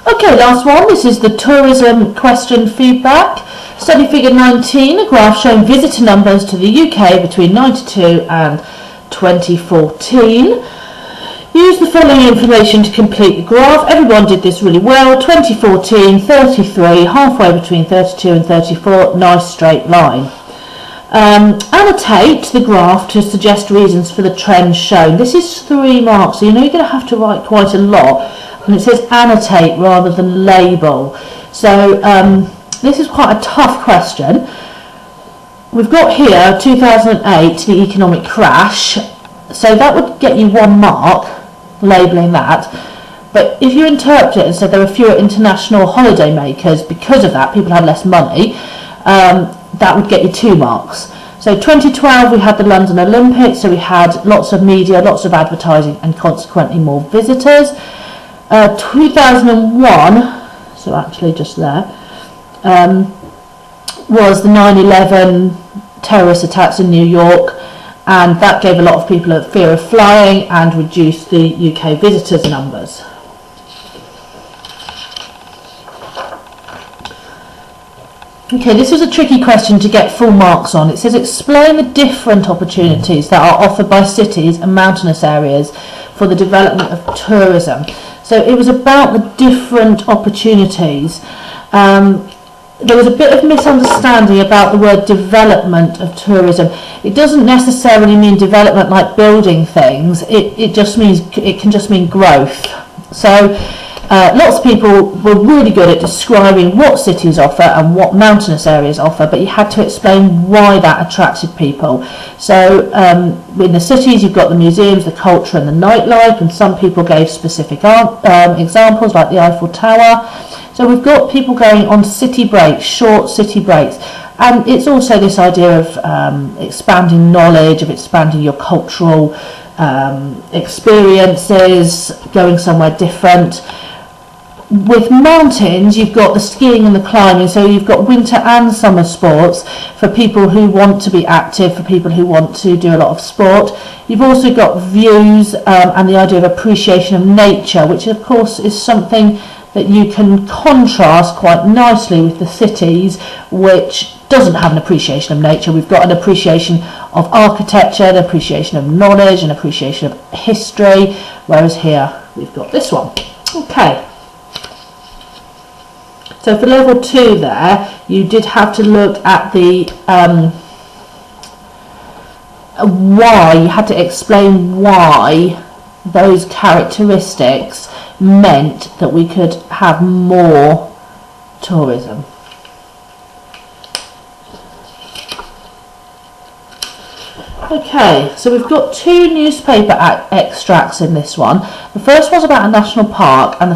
Okay, last one. This is the tourism question feedback. Study figure 19, a graph showing visitor numbers to the UK between 92 and 2014. Use the following information to complete the graph. Everyone did this really well. 2014, 33, halfway between 32 and 34, nice straight line. Annotate the graph to suggest reasons for the trend shown. This is 3 marks, so you know you're going to have to write quite a lot. And it says annotate rather than label. So this is quite a tough question. We've got here 2008, the economic crash. So that would get you 1 mark, labelling that. But if you interpret it and said there were fewer international holiday makers because of that, people had less money, that would get you 2 marks. So 2012 we had the London Olympics, so we had lots of media, lots of advertising and consequently more visitors. 2001, so actually just there, was the 9/11 terrorist attacks in New York, and that gave a lot of people a fear of flying and reduced the UK visitors numbers. Okay, this was a tricky question to get full marks on. It says explain the different opportunities that are offered by cities and mountainous areas for the development of tourism. So it was about the different opportunities. There was a bit of misunderstanding about the word development of tourism. It doesn't necessarily mean development like building things. It can just mean growth. So lots of people were really good at describing what cities offer and what mountainous areas offer, but you had to explain why that attracted people. So in the cities you've got the museums, the culture and the nightlife, and some people gave specific examples like the Eiffel Tower. So we've got people going on city breaks, short city breaks, and it's also this idea of expanding knowledge, of expanding your cultural experiences, going somewhere different. With mountains, you've got the skiing and the climbing, so you've got winter and summer sports for people who want to be active, for people who want to do a lot of sport. You've also got views and the idea of appreciation of nature, which of course is something that you can contrast quite nicely with the cities, which doesn't have an appreciation of nature. We've got an appreciation of architecture, an appreciation of knowledge, an appreciation of history, whereas here we've got this one. Okay. So for level 2 there, you did have to look at the why. You had to explain why those characteristics meant that we could have more tourism. Okay, so we've got 2 newspaper extracts in this one. The first one's about a national park, and the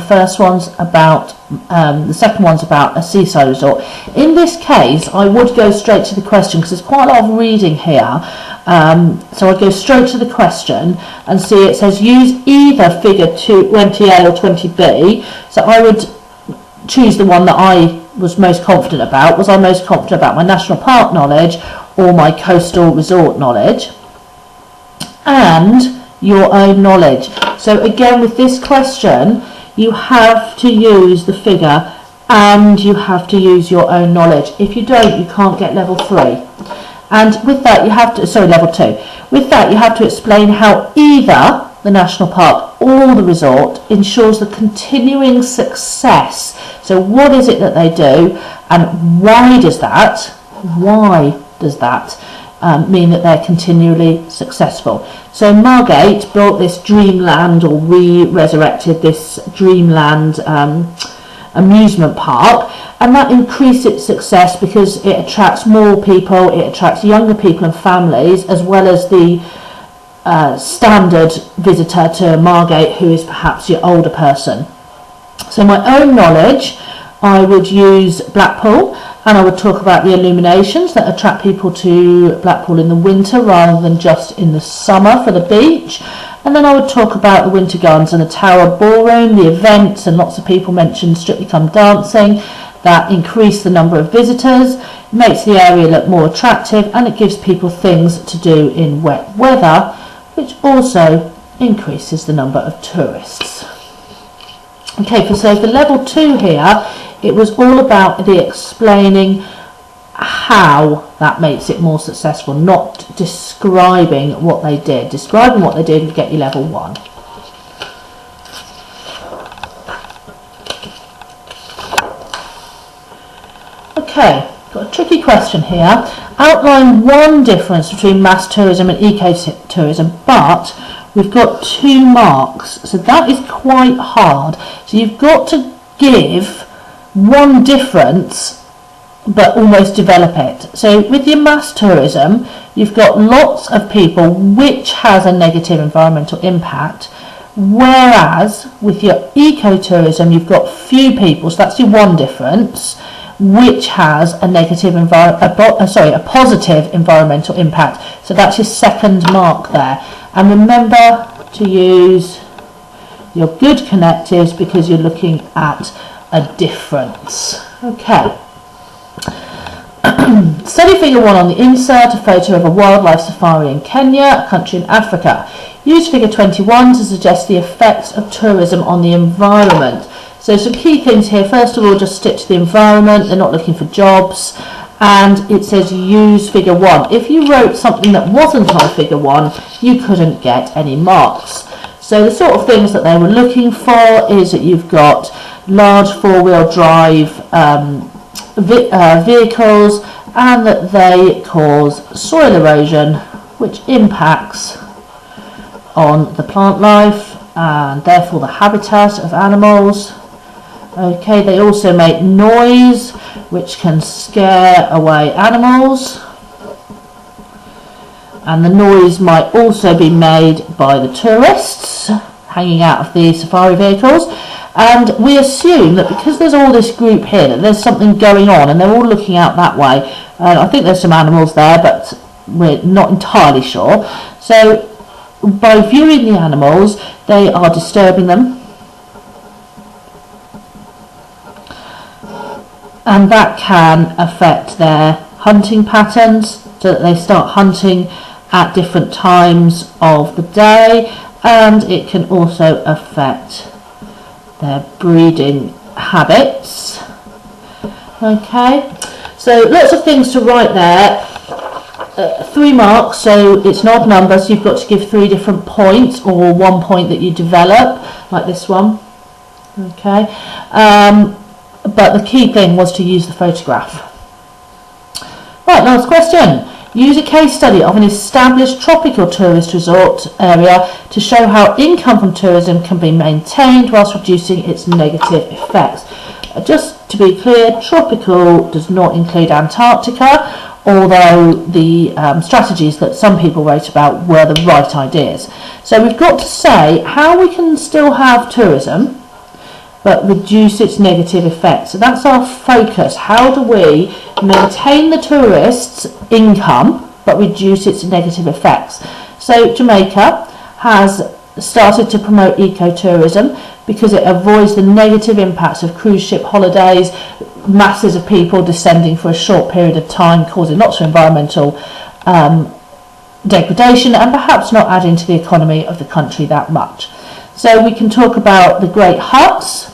second one's about a seaside resort. In this case, I would go straight to the question because there's quite a lot of reading here. So I'd go straight to the question and see it says use either figure 20A or 20B. So I would choose the one that I was most confident about. Was I most confident about my national park knowledge or my coastal resort knowledge? And your own knowledge. So again, with this question, you have to use the figure and you have to use your own knowledge. If you don't, you can't get level 3. And with that, you have to, level 2. With that, you have to explain how either the national park or the resort ensures the continuing success. So what is it that they do, and why does that mean that they're continually successful? So Margate built this dreamland, or re-resurrected this dreamland amusement park, and that increased its success because it attracts more people, it attracts younger people and families, as well as the standard visitor to Margate, who is perhaps your older person. So my own knowledge, I would use Blackpool, and I would talk about the illuminations that attract people to Blackpool in the winter rather than just in the summer for the beach. And then I would talk about the Winter Gardens and the Tower Ballroom, the events, and lots of people mentioned Strictly Come Dancing, that increase the number of visitors, makes the area look more attractive, and it gives people things to do in wet weather, which also increases the number of tourists. Okay, so for level 2 here, it was all about the explaining how that makes it more successful, not describing what they did. Describing what they did would get you level 1. Okay, got a tricky question here. Outline one difference between mass tourism and ecotourism, but we've got 2 marks, so that is quite hard. So you've got to give one difference but almost develop it. So with your mass tourism, you've got lots of people, which has a negative environmental impact, whereas with your ecotourism you've got few people, so that's your one difference, which has a negative a positive environmental impact. So that's your second mark there. And remember to use your good connectives because you're looking at a difference. Okay. Study figure 1 on the insert, a photo of a wildlife safari in Kenya, a country in Africa. Use figure 21 to suggest the effects of tourism on the environment. So some key things here. First of all, just stick to the environment. They're not looking for jobs. And it says use figure 1. If you wrote something that wasn't on figure 1, you couldn't get any marks. So the sort of things that they were looking for is that you've got large 4-wheel drive vehicles, and that they cause soil erosion, which impacts on the plant life and therefore the habitat of animals. Okay, they also make noise, which can scare away animals, and the noise might also be made by the tourists hanging out of the safari vehicles. And we assume that because there's all this group here, that there's something going on, and they're all looking out that way. I think there's some animals there, but we're not entirely sure. So by viewing the animals, they are disturbing them, and that can affect their hunting patterns, so that they start hunting at different times of the day, and it can also affect their breeding habits. Okay, so lots of things to write there. 3 marks, so it's an odd number, so you've got to give 3 different points, or 1 point that you develop, like this one. Okay, but the key thing was to use the photograph. Right, last question. Use a case study of an established tropical tourist resort area to show how income from tourism can be maintained whilst reducing its negative effects. Just to be clear, tropical does not include Antarctica, although the strategies that some people wrote about were the right ideas. So we've got to say how we can still have tourism but reduce its negative effects. So that's our focus. How do we maintain the tourists' income but reduce its negative effects? So Jamaica has started to promote ecotourism because it avoids the negative impacts of cruise ship holidays, masses of people descending for a short period of time, causing lots of environmental degradation and perhaps not adding to the economy of the country that much. So we can talk about the great huts,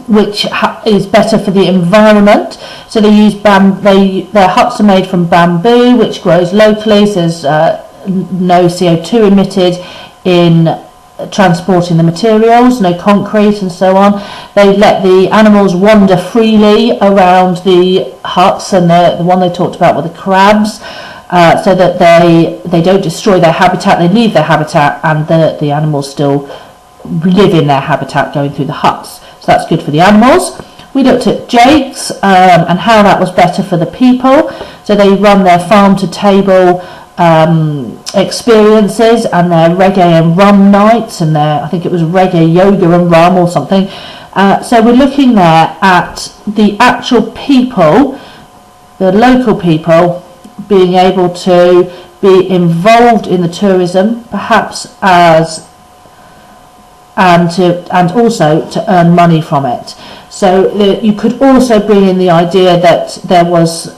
which is better for the environment. So they use their huts are made from bamboo, which grows locally, so there's no CO2 emitted in transporting the materials, no concrete and so on. They let the animals wander freely around the huts, and the one they talked about were the crabs, so that they don't destroy their habitat, they leave their habitat, and the animals still live in their habitat going through the huts. So that's good for the animals. We looked at Jake's and how that was better for the people. So they run their farm to table experiences and their reggae and rum nights, and their, I think it was reggae yoga and rum or something. So we're looking there at the actual people, the local people, being able to be involved in the tourism, perhaps and also to earn money from it. So you could also bring in the idea that there was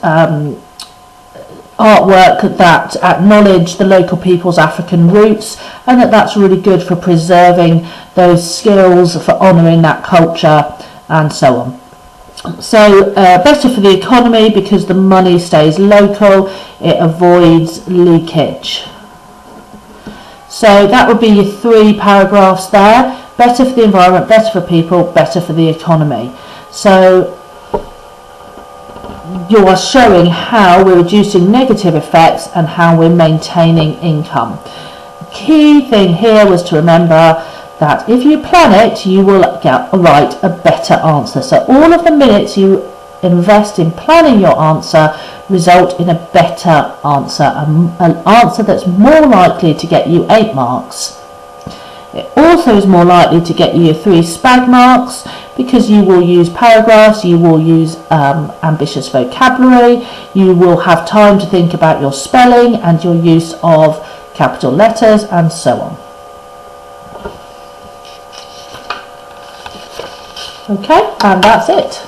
artwork that acknowledge the local people's African roots, and that's really good for preserving those skills, for honouring that culture, and so on. So better for the economy because the money stays local, it avoids leakage. So that would be your 3 paragraphs there. Better for the environment, better for people, better for the economy. So you are showing how we're reducing negative effects and how we're maintaining income. The key thing here was to remember that if you plan it, you will write a better answer. So all of the minutes you invest in planning your answer result in a better answer, an answer that's more likely to get you 8 marks. It also is more likely to get you your 3 SPAG marks because you will use paragraphs, you will use ambitious vocabulary, you will have time to think about your spelling and your use of capital letters, and so on. Okay, and that's it.